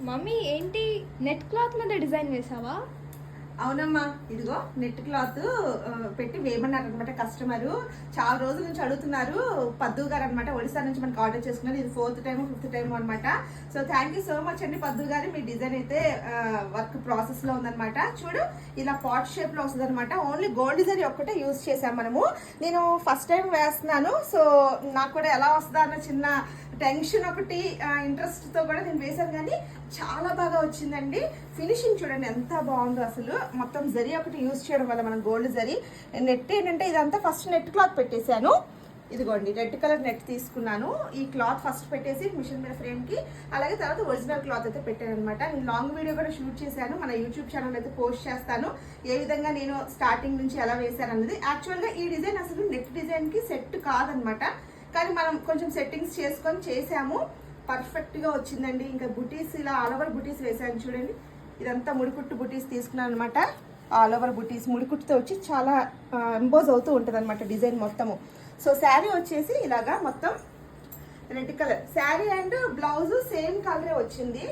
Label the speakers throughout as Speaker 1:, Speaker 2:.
Speaker 1: Mummy ఏంటి net cloth మీద design వేసావా?
Speaker 2: అవునమ్మా, ఇదిగో నెట్ క్లాత్ పెట్టి వేయమన్నారు అనమాట. కస్టమర్ చాలా రోజుల నుంచి అడుగుతున్నారు. పద్దు గారు అనమాట, ఒడిశా నుంచి మనకు ఆర్డర్ చేసుకున్నారు. ఇది 4th టైం 5th టైం అనమాట. So thank you so much అండి పద్దు గారు. మీ డిజైన్ అయితే వర్క్ ప్రాసెస్ లో ఉందనమాట. చూడు, ఇలా పాట్ షేప్ లో వస్తుంది అనమాట. ఓన్లీ గోల్డ్ డిజైన్ ఒక్కటే యూజ్ చేసాం మనము. నేను ఫస్ట్ టైం వేస్తున్నాను, సో నాకు కూడా ఎలా వస్తుందా అన్న చిన్న టెన్షన్ ఒకటి, ఇంట్రెస్ట్ తో కూడా నేను వేసాను. కానీ చాలా బాగా వచ్చిందండి. ఫినిషింగ్ చూడండి ఎంత బాగుందో అసలు. మొత్తం జరీ ఒకటి యూజ్ చేయడం వల్ల మనం గోల్డ్ జరీ. నెట్ ఏంటంటే ఇదంతా ఫస్ట్ నెట్ క్లాత్ పెట్టేశాను. ఇదిగోండి రెడ్ కలర్ నెట్ తీసుకున్నాను. ఈ క్లాత్ ఫస్ట్ పెట్టేసి మిషన్ మీద ఫ్రేమ్ కి, అలాగే తర్వాత ఒరిజినల్ క్లాత్ అయితే పెట్టాను అనమాట. నేను లాంగ్ వీడియో కూడా షూట్ చేశాను, మన యూట్యూబ్ ఛానల్ అయితే పోస్ట్ చేస్తాను. ఏ విధంగా నేను స్టార్టింగ్ నుంచి ఎలా వేశాను అన్నది. యాక్చువల్ గా ఈ డిజైన్ అసలు నెట్ డిజైన్ కి సెట్ కాదనమాట, కానీ మనం కొంచెం సెట్టింగ్స్ చేసుకొని చేసాము. పర్ఫెక్ట్ గా వచ్చిందండి. ఇంకా బుటీస్ ఇలా ఆల్ ఓవర్ బుటీస్ వేసాను చూడండి. ఇదంతా ముడికుట్టు బుటీస్ తీసుకున్నాను అనమాట. ఆల్ ఓవర్ బుటీస్ ముడికుట్టుతో వచ్చి చాలా ఎంబోజ్ అవుతూ ఉంటుంది అనమాట డిజైన్ మొత్తము. సో శారీ వచ్చేసి ఇలాగా మొత్తం red colour sari and blouse same కలరే వచ్చింది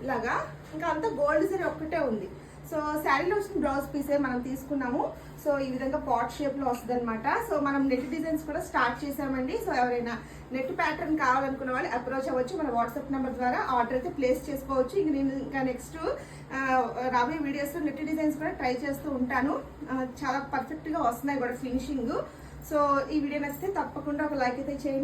Speaker 2: ఇలాగా. ఇంకా అంతా గోల్డ్ జరీ ఒక్కటే ఉంది. సో శారీలో వచ్చిన బ్లౌజ్ పీసే మనం తీసుకున్నాము. సో ఈ విధంగా పాట్ షేప్ లో వస్తుంది అనమాట. సో మనం నెట్ డిజైన్స్ కూడా స్టార్ట్ చేసామండి. సో ఎవరైనా నెట్ ప్యాటర్న్ కావాలనుకున్న వాళ్ళు అప్రోచ్ అవ్వచ్చు. మన వాట్సాప్ నెంబర్ ద్వారా ఆర్డర్ అయితే ప్లేస్ చేసుకోవచ్చు. ఇంక నేను ఇంకా నెక్స్ట్ రాబోయే వీడియోస్ లో నెట్ డిజైన్స్ కూడా ట్రై చేస్తూ ఉంటాను. చాలా పర్ఫెక్ట్ గా వస్తున్నాయి కూడా ఫినిషింగ్. సో ఈ వీడియో నచ్చితే తప్పకుండా ఒక లైక్ అయితే చేయండి.